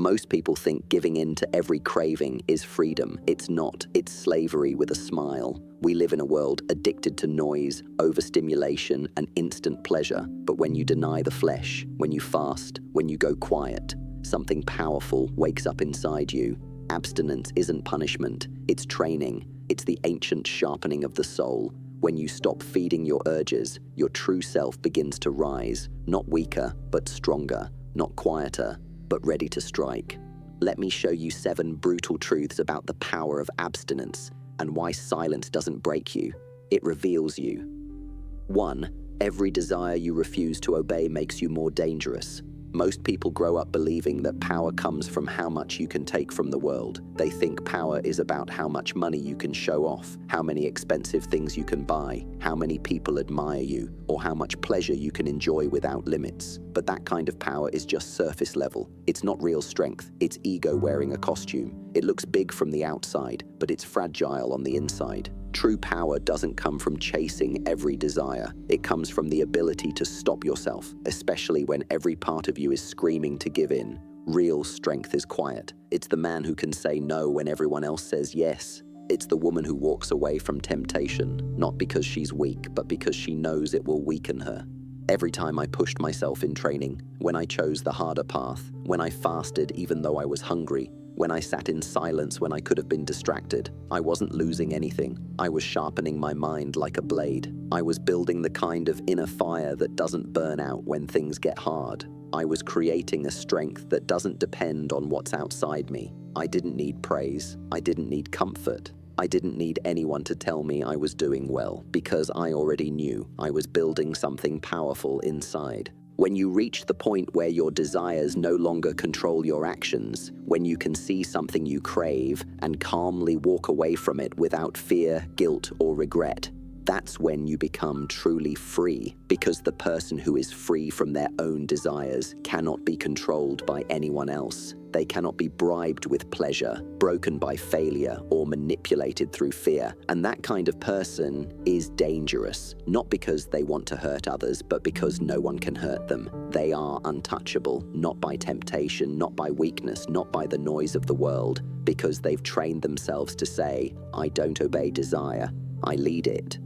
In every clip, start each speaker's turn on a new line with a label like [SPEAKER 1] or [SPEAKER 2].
[SPEAKER 1] Most people think giving in to every craving is freedom. It's not. It's slavery with a smile. We live in a world addicted to noise, overstimulation, and instant pleasure. But when you deny the flesh, when you fast, when you go quiet, something powerful wakes up inside you. Abstinence isn't punishment. It's training. It's the ancient sharpening of the soul. When you stop feeding your urges, your true self begins to rise, not weaker, but stronger, not quieter, but ready to strike. Let me show you 7 brutal truths about the power of abstinence and why silence doesn't break you. It reveals you. 1. Every desire you refuse to obey makes you more dangerous. Most people grow up believing that power comes from how much you can take from the world. They think power is about how much money you can show off, how many expensive things you can buy, how many people admire you, or how much pleasure you can enjoy without limits. But that kind of power is just surface level. It's not real strength. It's ego wearing a costume. It looks big from the outside, but it's fragile on the inside. True power doesn't come from chasing every desire. It comes from the ability to stop yourself, especially when every part of you is screaming to give in. Real strength is quiet. It's the man who can say no when everyone else says yes. It's the woman who walks away from temptation, not because she's weak, but because she knows it will weaken her. Every time I pushed myself in training, when I chose the harder path, when I fasted even though I was hungry, when I sat in silence when I could have been distracted, I wasn't losing anything. I was sharpening my mind like a blade. I was building the kind of inner fire that doesn't burn out when things get hard. I was creating a strength that doesn't depend on what's outside me. I didn't need praise. I didn't need comfort. I didn't need anyone to tell me I was doing well, because I already knew I was building something powerful inside. When you reach the point where your desires no longer control your actions, when you can see something you crave and calmly walk away from it without fear, guilt, or regret, that's when you become truly free, because the person who is free from their own desires cannot be controlled by anyone else. They cannot be bribed with pleasure, broken by failure, or manipulated through fear. And that kind of person is dangerous, not because they want to hurt others, but because no one can hurt them. They are untouchable, not by temptation, not by weakness, not by the noise of the world, because they've trained themselves to say, I don't obey desire, I lead it.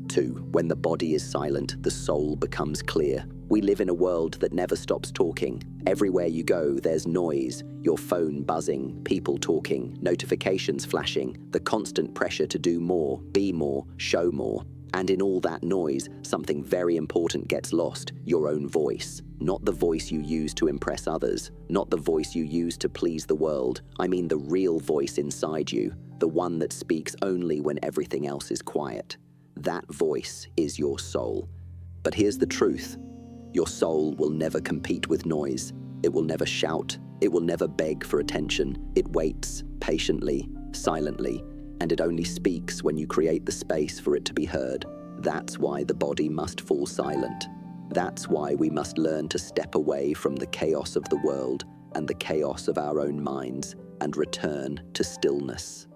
[SPEAKER 1] 2. When the body is silent, the soul becomes clear. We live in a world that never stops talking. Everywhere you go, there's noise, your phone buzzing, people talking, notifications flashing, the constant pressure to do more, be more, show more. And in all that noise, something very important gets lost, your own voice. Not the voice you use to impress others, not the voice you use to please the world. I mean the real voice inside you, the one that speaks only when everything else is quiet. That voice is your soul. But here's the truth. Your soul will never compete with noise. It will never shout. It will never beg for attention. It waits patiently, silently, and it only speaks when you create the space for it to be heard. That's why the body must fall silent. That's why we must learn to step away from the chaos of the world and the chaos of our own minds and return to stillness.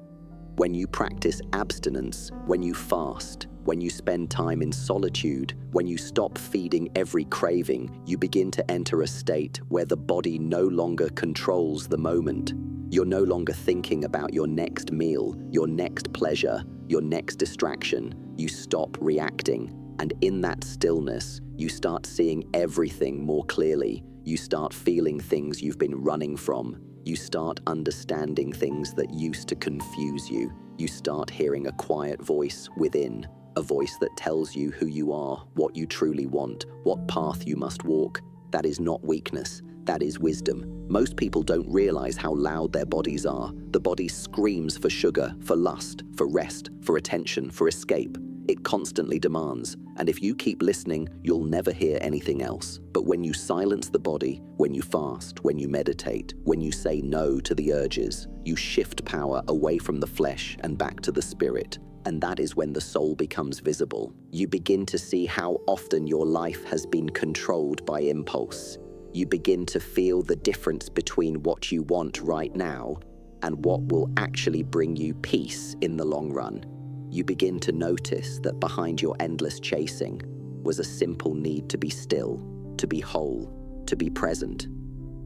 [SPEAKER 1] When you practice abstinence, when you fast, when you spend time in solitude, when you stop feeding every craving, you begin to enter a state where the body no longer controls the moment. You're no longer thinking about your next meal, your next pleasure, your next distraction. You stop reacting, and in that stillness, you start seeing everything more clearly. You start feeling things you've been running from. You start understanding things that used to confuse you. You start hearing a quiet voice within, a voice that tells you who you are, what you truly want, what path you must walk. That is not weakness, that is wisdom. Most people don't realize how loud their bodies are. The body screams for sugar, for lust, for rest, for attention, for escape. It constantly demands, and if you keep listening, you'll never hear anything else. But when you silence the body, when you fast, when you meditate, when you say no to the urges, you shift power away from the flesh and back to the spirit. And that is when the soul becomes visible. You begin to see how often your life has been controlled by impulse. You begin to feel the difference between what you want right now and what will actually bring you peace in the long run. You begin to notice that behind your endless chasing was a simple need to be still, to be whole, to be present.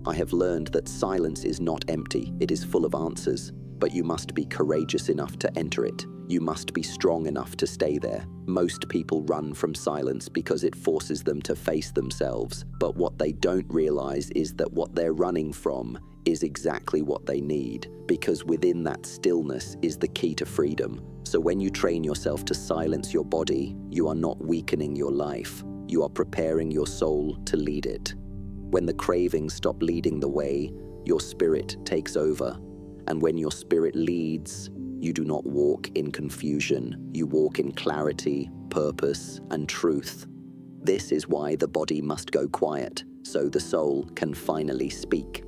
[SPEAKER 1] I have learned that silence is not empty, it is full of answers, but you must be courageous enough to enter it. You must be strong enough to stay there. Most people run from silence because it forces them to face themselves, but what they don't realize is that what they're running from is exactly what they need, because within that stillness is the key to freedom. So when you train yourself to silence your body, you are not weakening your life. You are preparing your soul to lead it. When the cravings stop leading the way, your spirit takes over. And when your spirit leads, you do not walk in confusion. You walk in clarity, purpose, and truth. This is why the body must go quiet, so the soul can finally speak.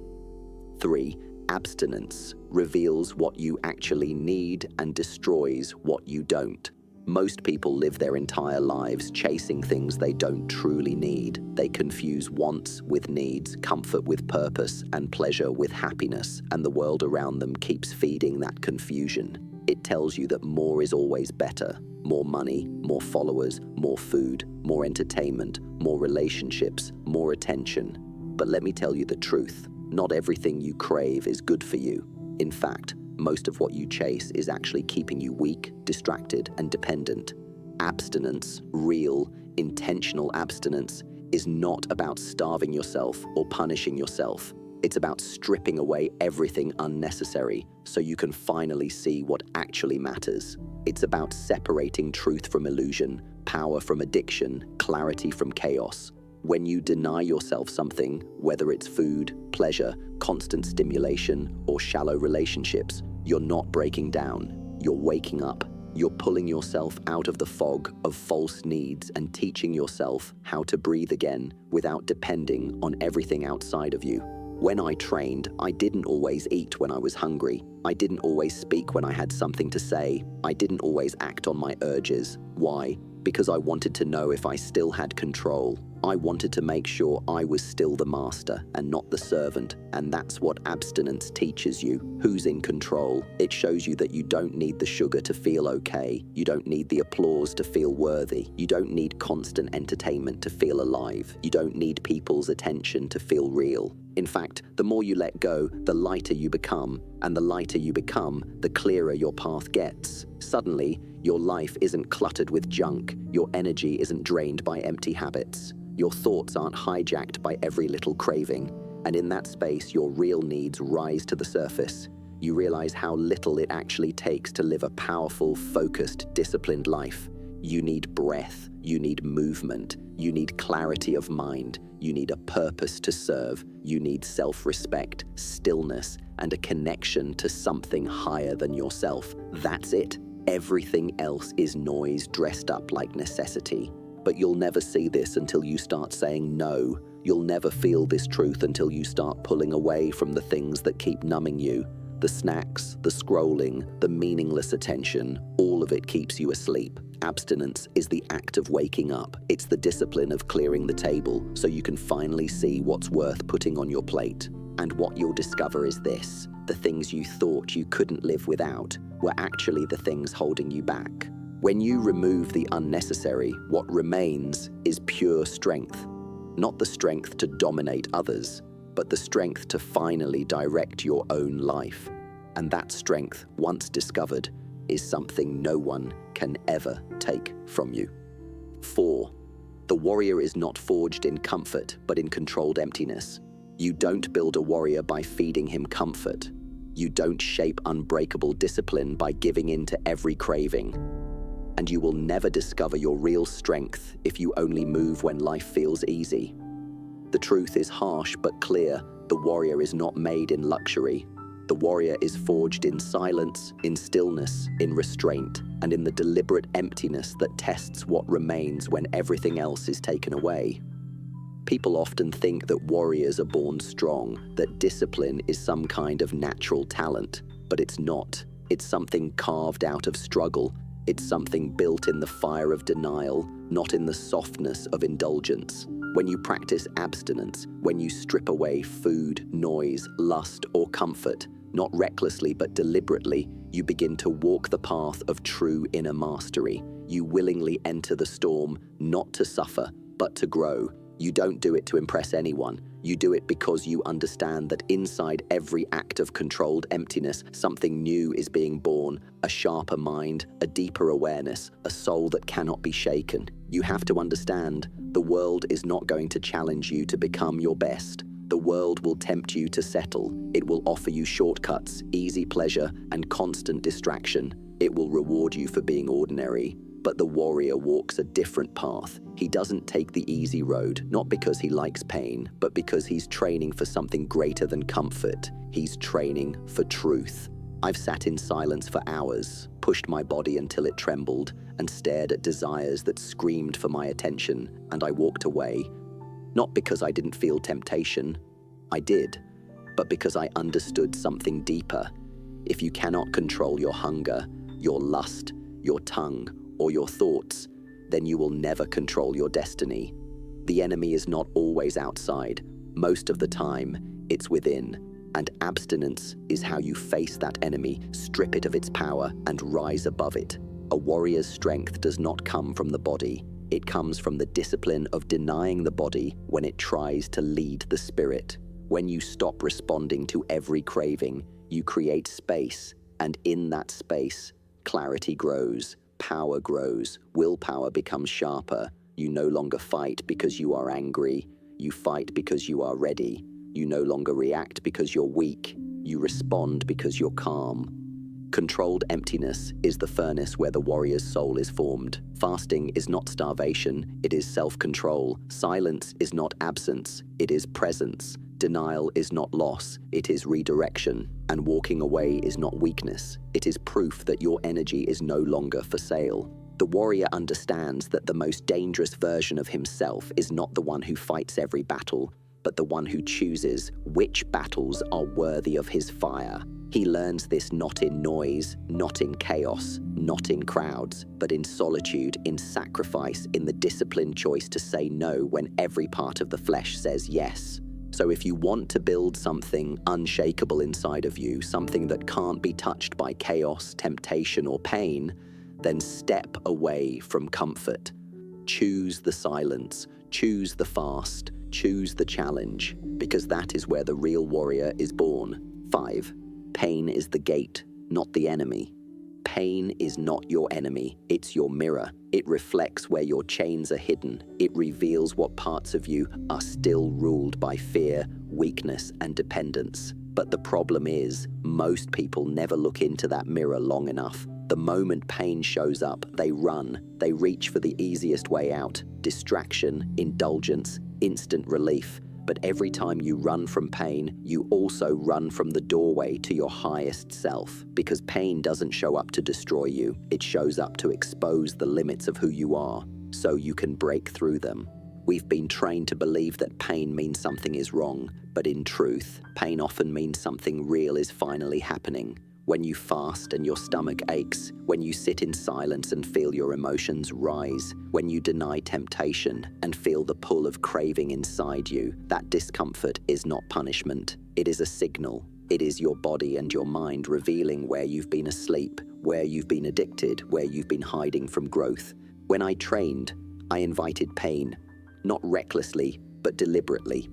[SPEAKER 1] 3. Abstinence reveals what you actually need and destroys what you don't. Most people live their entire lives chasing things they don't truly need. They confuse wants with needs, comfort with purpose, and pleasure with happiness, and the world around them keeps feeding that confusion. It tells you that more is always better. More money, more followers, more food, more entertainment, more relationships, more attention. But let me tell you the truth. Not everything you crave is good for you. In fact, most of what you chase is actually keeping you weak, distracted, and dependent. Abstinence, real, intentional abstinence, is not about starving yourself or punishing yourself. It's about stripping away everything unnecessary so you can finally see what actually matters. It's about separating truth from illusion, power from addiction, clarity from chaos. When you deny yourself something, whether it's food, pleasure, constant stimulation, or shallow relationships, you're not breaking down. You're waking up. You're pulling yourself out of the fog of false needs and teaching yourself how to breathe again without depending on everything outside of you. When I trained, I didn't always eat when I was hungry. I didn't always speak when I had something to say. I didn't always act on my urges. Why? Because I wanted to know if I still had control. I wanted to make sure I was still the master and not the servant, and that's what abstinence teaches you. Who's in control? It shows you that you don't need the sugar to feel okay. You don't need the applause to feel worthy. You don't need constant entertainment to feel alive. You don't need people's attention to feel real. In fact, the more you let go, the lighter you become, and the lighter you become, the clearer your path gets. Suddenly, your life isn't cluttered with junk. Your energy isn't drained by empty habits. Your thoughts aren't hijacked by every little craving, and in that space, your real needs rise to the surface. You realize how little it actually takes to live a powerful, focused, disciplined life. You need breath, you need movement, you need clarity of mind, you need a purpose to serve, you need self-respect, stillness, and a connection to something higher than yourself. That's it. Everything else is noise dressed up like necessity. But you'll never see this until you start saying no. You'll never feel this truth until you start pulling away from the things that keep numbing you. The snacks, the scrolling, the meaningless attention, all of it keeps you asleep. Abstinence is the act of waking up. It's the discipline of clearing the table so you can finally see what's worth putting on your plate. And what you'll discover is this: the things you thought you couldn't live without were actually the things holding you back. When you remove the unnecessary, what remains is pure strength. Not the strength to dominate others, but the strength to finally direct your own life. And that strength, once discovered, is something no one can ever take from you. 4. The warrior is not forged in comfort, but in controlled emptiness. You don't build a warrior by feeding him comfort. You don't shape unbreakable discipline by giving in to every craving. And you will never discover your real strength if you only move when life feels easy. The truth is harsh but clear. The warrior is not made in luxury. The warrior is forged in silence, in stillness, in restraint, and in the deliberate emptiness that tests what remains when everything else is taken away. People often think that warriors are born strong, that discipline is some kind of natural talent, but it's not. It's something carved out of struggle. It's something built in the fire of denial, not in the softness of indulgence. When you practice abstinence, when you strip away food, noise, lust, or comfort, not recklessly but deliberately, you begin to walk the path of true inner mastery. You willingly enter the storm, not to suffer, but to grow. You don't do it to impress anyone. You do it because you understand that inside every act of controlled emptiness, something new is being born, a sharper mind, a deeper awareness, a soul that cannot be shaken. You have to understand, the world is not going to challenge you to become your best. The world will tempt you to settle. It will offer you shortcuts, easy pleasure, and constant distraction. It will reward you for being ordinary. But the warrior walks a different path. He doesn't take the easy road, not because he likes pain, but because he's training for something greater than comfort. He's training for truth. I've sat in silence for hours, pushed my body until it trembled, and stared at desires that screamed for my attention, and I walked away. Not because I didn't feel temptation. I did, but because I understood something deeper. If you cannot control your hunger, your lust, your tongue, or your thoughts, then you will never control your destiny. The enemy is not always outside. Most of the time, it's within. And abstinence is how you face that enemy, strip it of its power, and rise above it. A warrior's strength does not come from the body. It comes from the discipline of denying the body when it tries to lead the spirit. When you stop responding to every craving, you create space, and in that space, clarity grows. Power grows, willpower becomes sharper. You no longer fight because you are angry. You fight because you are ready. You no longer react because you're weak. You respond because you're calm. Controlled emptiness is the furnace where the warrior's soul is formed. Fasting is not starvation, it is self-control. Silence is not absence, it is presence. Denial is not loss, it is redirection. And walking away is not weakness, it is proof that your energy is no longer for sale. The warrior understands that the most dangerous version of himself is not the one who fights every battle, but the one who chooses which battles are worthy of his fire. He learns this not in noise, not in chaos, not in crowds, but in solitude, in sacrifice, in the disciplined choice to say no when every part of the flesh says yes. So if you want to build something unshakable inside of you, something that can't be touched by chaos, temptation, or pain, then step away from comfort. Choose the silence, choose the fast, choose the challenge, because that is where the real warrior is born. 5. Pain is the gate, not the enemy. Pain is not your enemy, it's your mirror. It reflects where your chains are hidden. It reveals what parts of you are still ruled by fear, weakness, and dependence. But the problem is, most people never look into that mirror long enough. The moment pain shows up, they run. They reach for the easiest way out. Distraction, indulgence, instant relief. But every time you run from pain, you also run from the doorway to your highest self. Because pain doesn't show up to destroy you. It shows up to expose the limits of who you are, so you can break through them. We've been trained to believe that pain means something is wrong, but in truth, pain often means something real is finally happening. When you fast and your stomach aches, when you sit in silence and feel your emotions rise, when you deny temptation and feel the pull of craving inside you, that discomfort is not punishment. It is a signal. It is your body and your mind revealing where you've been asleep, where you've been addicted, where you've been hiding from growth. When I trained, I invited pain, not recklessly, but deliberately.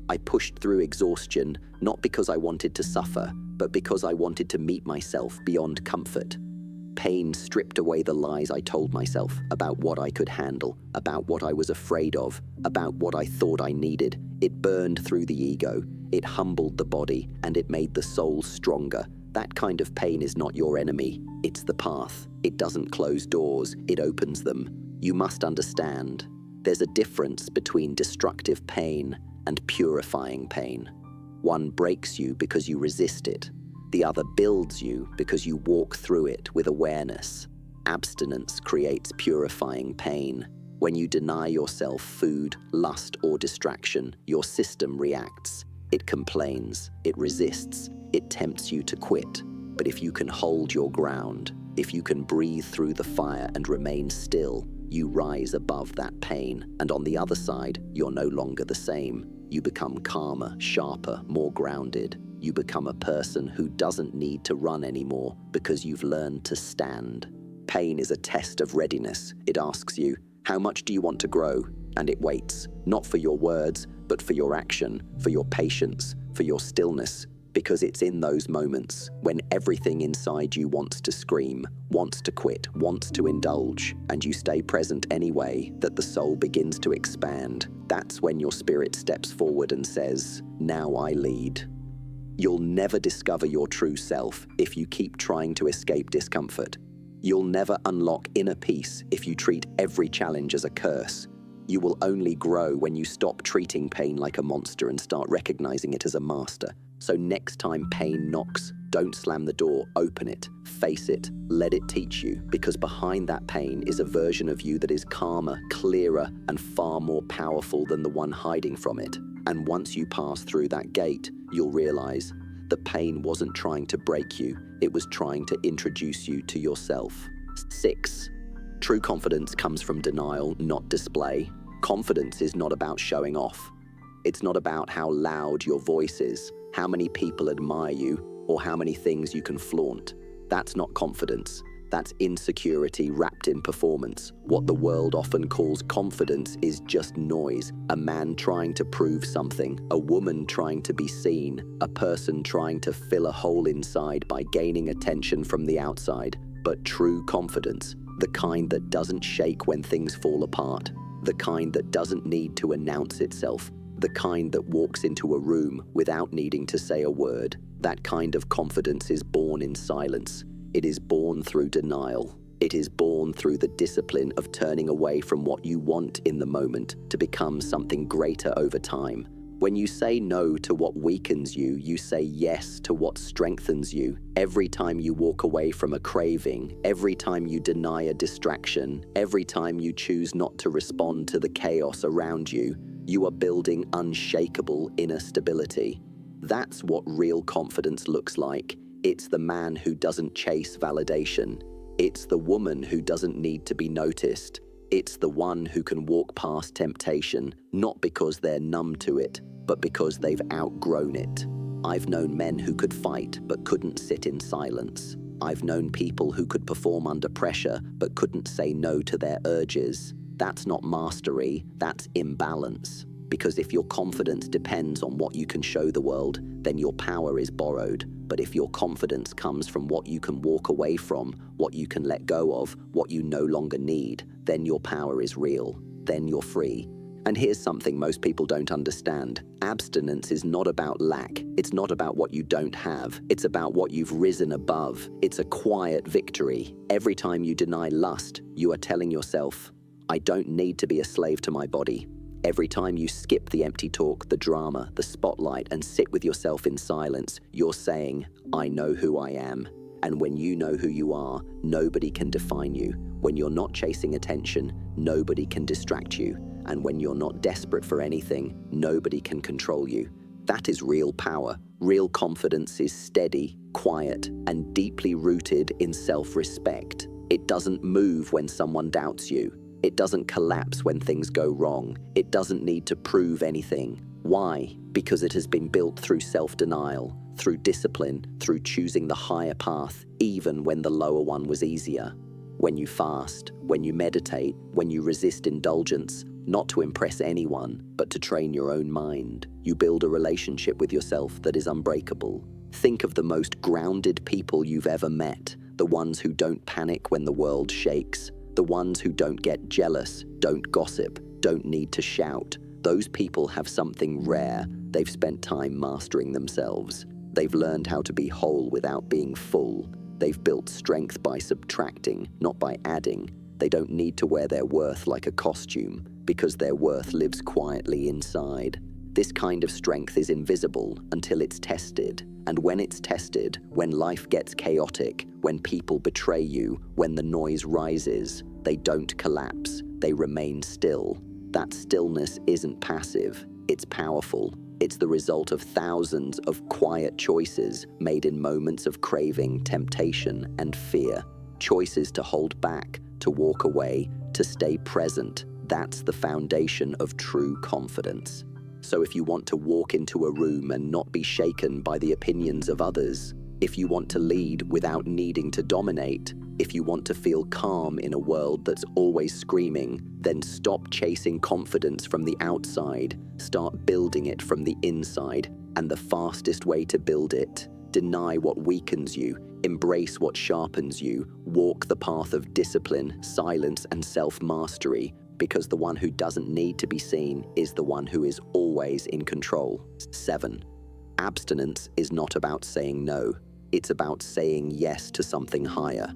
[SPEAKER 1] I pushed through exhaustion, not because I wanted to suffer, but because I wanted to meet myself beyond comfort. Pain stripped away the lies I told myself about what I could handle, about what I was afraid of, about what I thought I needed. It burned through the ego, it humbled the body, and it made the soul stronger. That kind of pain is not your enemy, it's the path. It doesn't close doors, it opens them. You must understand, there's a difference between destructive pain and purifying pain. One breaks you because you resist it. The other builds you because you walk through it with awareness. Abstinence creates purifying pain. When you deny yourself food, lust, or distraction, your system reacts. It complains, it resists, it tempts you to quit. But if you can hold your ground, if you can breathe through the fire and remain still, you rise above that pain. And on the other side, you're no longer the same. You become calmer, sharper, more grounded. You become a person who doesn't need to run anymore because you've learned to stand. Pain is a test of readiness. It asks you, how much do you want to grow? And it waits, not for your words, but for your action, for your patience, for your stillness. Because it's in those moments when everything inside you wants to scream, wants to quit, wants to indulge, and you stay present anyway, that the soul begins to expand. That's when your spirit steps forward and says, "Now I lead." You'll never discover your true self if you keep trying to escape discomfort. You'll never unlock inner peace if you treat every challenge as a curse. You will only grow when you stop treating pain like a monster and start recognizing it as a master. So next time pain knocks, don't slam the door, open it, face it, let it teach you, because behind that pain is a version of you that is calmer, clearer, and far more powerful than the one hiding from it. And once you pass through that gate, you'll realize the pain wasn't trying to break you, it was trying to introduce you to yourself. 6. True confidence comes from denial, not display. Confidence is not about showing off. It's not about how loud your voice is, how many people admire you, or how many things you can flaunt. That's not confidence. That's insecurity wrapped in performance. What the world often calls confidence is just noise. A man trying to prove something, a woman trying to be seen, a person trying to fill a hole inside by gaining attention from the outside. But true confidence, the kind that doesn't shake when things fall apart, the kind that doesn't need to announce itself, the kind that walks into a room without needing to say a word. That kind of confidence is born in silence. It is born through denial. It is born through the discipline of turning away from what you want in the moment to become something greater over time. When you say no to what weakens you, you say yes to what strengthens you. Every time you walk away from a craving, every time you deny a distraction, every time you choose not to respond to the chaos around you, you are building unshakable inner stability. That's what real confidence looks like. It's the man who doesn't chase validation. It's the woman who doesn't need to be noticed. It's the one who can walk past temptation, not because they're numb to it, but because they've outgrown it. I've known men who could fight but couldn't sit in silence. I've known people who could perform under pressure but couldn't say no to their urges. That's not mastery, that's imbalance. Because if your confidence depends on what you can show the world, then your power is borrowed. But if your confidence comes from what you can walk away from, what you can let go of, what you no longer need, then your power is real. Then you're free. And here's something most people don't understand. Abstinence is not about lack. It's not about what you don't have. It's about what you've risen above. It's a quiet victory. Every time you deny lust, you are telling yourself, I don't need to be a slave to my body. Every time you skip the empty talk, the drama, the spotlight, and sit with yourself in silence, you're saying, I know who I am. And when you know who you are, nobody can define you. When you're not chasing attention, nobody can distract you. And when you're not desperate for anything, nobody can control you. That is real power. Real confidence is steady, quiet, and deeply rooted in self-respect. It doesn't move when someone doubts you. It doesn't collapse when things go wrong. It doesn't need to prove anything. Why? Because it has been built through self-denial, through discipline, through choosing the higher path, even when the lower one was easier. When you fast, when you meditate, when you resist indulgence, not to impress anyone, but to train your own mind, you build a relationship with yourself that is unbreakable. Think of the most grounded people you've ever met, the ones who don't panic when the world shakes, the ones who don't get jealous, don't gossip, don't need to shout. Those people have something rare. They've spent time mastering themselves. They've learned how to be whole without being full. They've built strength by subtracting, not by adding. They don't need to wear their worth like a costume, because their worth lives quietly inside. This kind of strength is invisible until it's tested. And when it's tested, when life gets chaotic, when people betray you, when the noise rises, they don't collapse, they remain still. That stillness isn't passive, it's powerful. It's the result of thousands of quiet choices made in moments of craving, temptation, and fear. Choices to hold back, to walk away, to stay present. That's the foundation of true confidence. So if you want to walk into a room and not be shaken by the opinions of others, if you want to lead without needing to dominate, If you want to feel calm in a world that's always screaming, then stop chasing confidence from the outside, start building it from the inside. And the fastest way to build it: deny what weakens you, embrace what sharpens you, walk the path of discipline, silence, and self-mastery, because the one who doesn't need to be seen is the one who is always in control. 7. Abstinence is not about saying no. It's about saying yes to something higher.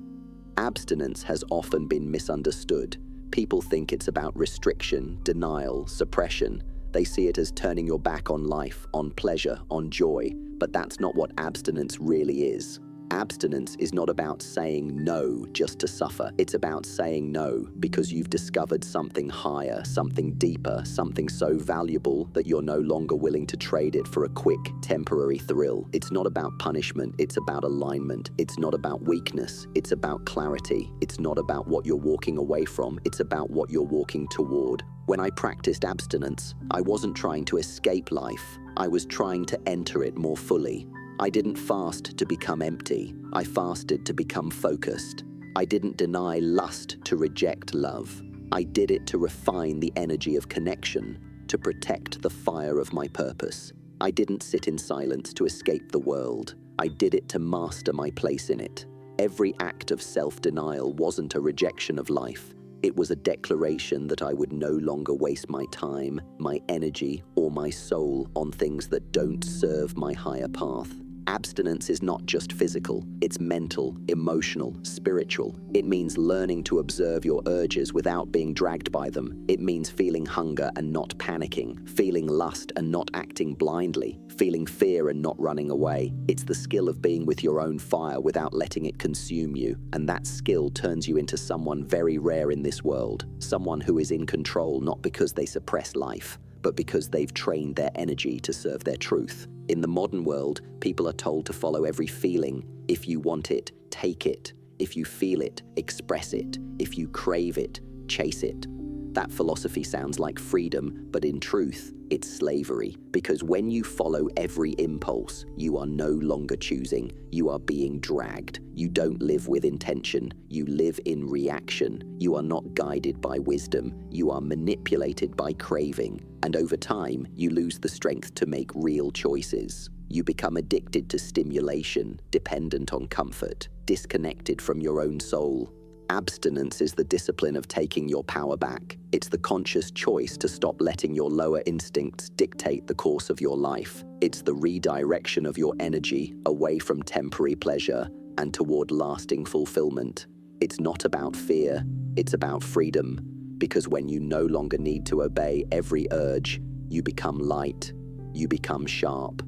[SPEAKER 1] Abstinence has often been misunderstood. People think it's about restriction, denial, suppression. They see it as turning your back on life, on pleasure, on joy, but that's not what abstinence really is. Abstinence is not about saying no just to suffer. It's about saying no because you've discovered something higher, something deeper, something so valuable that you're no longer willing to trade it for a quick, temporary thrill. It's not about punishment, it's about alignment. It's not about weakness, it's about clarity. It's not about what you're walking away from, it's about what you're walking toward. When I practiced abstinence, I wasn't trying to escape life. I was trying to enter it more fully. I didn't fast to become empty. I fasted to become focused. I didn't deny lust to reject love. I did it to refine the energy of connection, to protect the fire of my purpose. I didn't sit in silence to escape the world. I did it to master my place in it. Every act of self-denial wasn't a rejection of life. It was a declaration that I would no longer waste my time, my energy, or my soul on things that don't serve my higher path. Abstinence is not just physical, it's mental, emotional, spiritual. It means learning to observe your urges without being dragged by them. It means feeling hunger and not panicking, feeling lust and not acting blindly, feeling fear and not running away. It's the skill of being with your own fire without letting it consume you. And that skill turns you into someone very rare in this world, someone who is in control not because they suppress life, but because they've trained their energy to serve their truth. In the modern world, people are told to follow every feeling. If you want it, take it. If you feel it, express it. If you crave it, chase it. That philosophy sounds like freedom, but in truth, it's slavery. Because when you follow every impulse, you are no longer choosing. You are being dragged. You don't live with intention. You live in reaction. You are not guided by wisdom. You are manipulated by craving. And over time, you lose the strength to make real choices. You become addicted to stimulation, dependent on comfort, disconnected from your own soul. Abstinence is the discipline of taking your power back. It's the conscious choice to stop letting your lower instincts dictate the course of your life. It's the redirection of your energy away from temporary pleasure and toward lasting fulfillment. It's not about fear, it's about freedom. Because when you no longer need to obey every urge, you become light, you become sharp,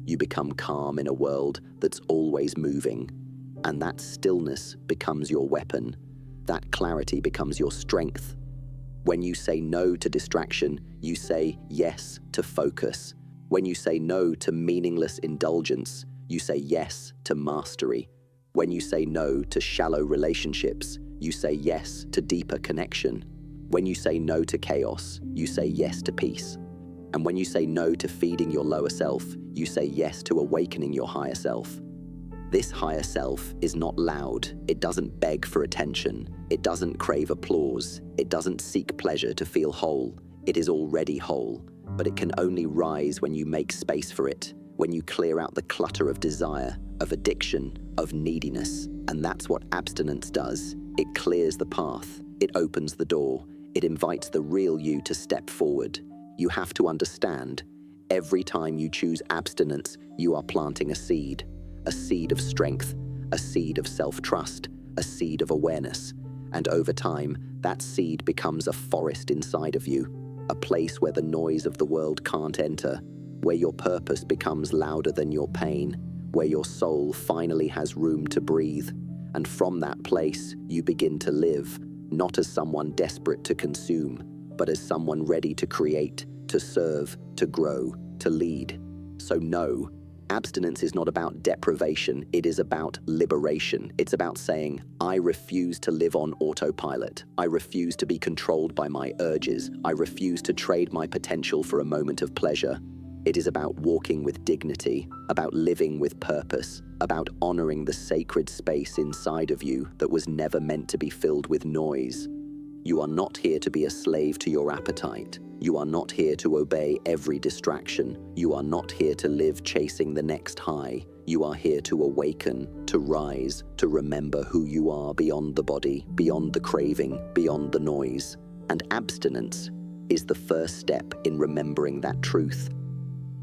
[SPEAKER 1] you become calm in a world that's always moving. And that stillness becomes your weapon. That clarity becomes your strength. When you say no to distraction, you say yes to focus. When you say no to meaningless indulgence, you say yes to mastery. When you say no to shallow relationships, you say yes to deeper connection. When you say no to chaos, you say yes to peace. And when you say no to feeding your lower self, you say yes to awakening your higher self. This higher self is not loud. It doesn't beg for attention. It doesn't crave applause. It doesn't seek pleasure to feel whole. It is already whole, but it can only rise when you make space for it, when you clear out the clutter of desire, of addiction, of neediness. And that's what abstinence does. It clears the path. It opens the door. It invites the real you to step forward. You have to understand, every time you choose abstinence, you are planting a seed of strength, a seed of self-trust, a seed of awareness. And over time, that seed becomes a forest inside of you, a place where the noise of the world can't enter, where your purpose becomes louder than your pain, where your soul finally has room to breathe. And from that place, you begin to live, not as someone desperate to consume, but as someone ready to create, to serve, to grow, to lead. So no, abstinence is not about deprivation, it is about liberation. It's about saying, I refuse to live on autopilot. I refuse to be controlled by my urges. I refuse to trade my potential for a moment of pleasure. It is about walking with dignity, about living with purpose, about honoring the sacred space inside of you that was never meant to be filled with noise. You are not here to be a slave to your appetite. You are not here to obey every distraction. You are not here to live chasing the next high. You are here to awaken, to rise, to remember who you are beyond the body, beyond the craving, beyond the noise. And abstinence is the first step in remembering that truth.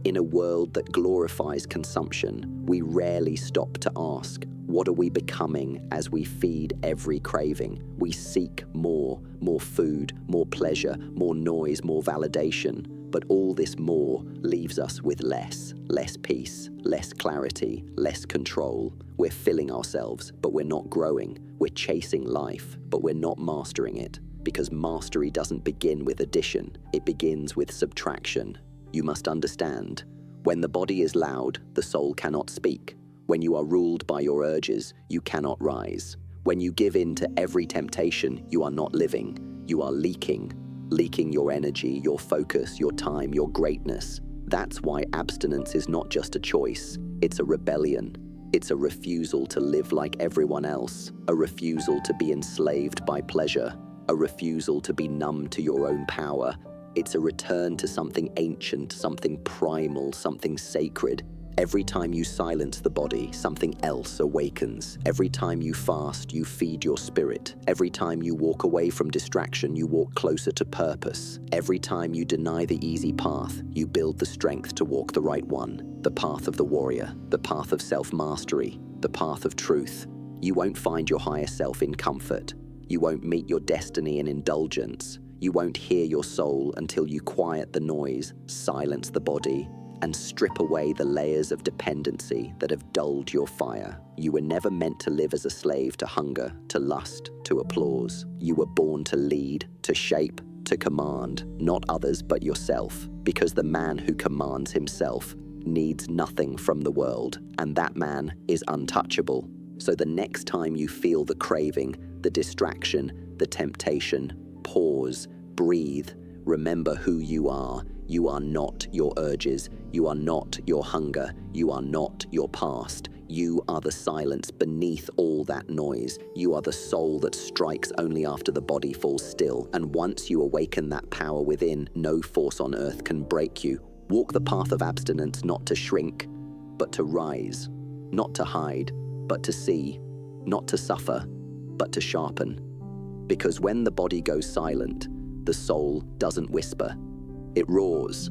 [SPEAKER 1] In a world that glorifies consumption, we rarely stop to ask, what are we becoming as we feed every craving? We seek more food, more pleasure, more noise, more validation. But all this more leaves us with less peace, less clarity, less control. We're filling ourselves, but we're not growing. We're chasing life, but we're not mastering it. Because mastery doesn't begin with addition, it begins with subtraction. You must understand, when the body is loud, the soul cannot speak. When you are ruled by your urges, you cannot rise. When you give in to every temptation, you are not living. You are leaking your energy, your focus, your time, your greatness. That's why abstinence is not just a choice, it's a rebellion. It's a refusal to live like everyone else, a refusal to be enslaved by pleasure, a refusal to be numb to your own power. It's a return to something ancient, something primal, something sacred. Every time you silence the body, something else awakens. Every time you fast, you feed your spirit. Every time you walk away from distraction, you walk closer to purpose. Every time you deny the easy path, you build the strength to walk the right one. The path of the warrior, the path of self-mastery, the path of truth. You won't find your higher self in comfort. You won't meet your destiny in indulgence. You won't hear your soul until you quiet the noise, silence the body, and strip away the layers of dependency that have dulled your fire. You were never meant to live as a slave to hunger, to lust, to applause. You were born to lead, to shape, to command, not others but yourself, because the man who commands himself needs nothing from the world, and that man is untouchable. So the next time you feel the craving, the distraction, the temptation, pause, breathe, remember who you are. You are not your urges. You are not your hunger. You are not your past. You are the silence beneath all that noise. You are the soul that strikes only after the body falls still. And once you awaken that power within, no force on earth can break you. Walk the path of abstinence, not to shrink, but to rise. Not to hide, but to see. Not to suffer, but to sharpen. Because when the body goes silent, the soul doesn't whisper. It roars.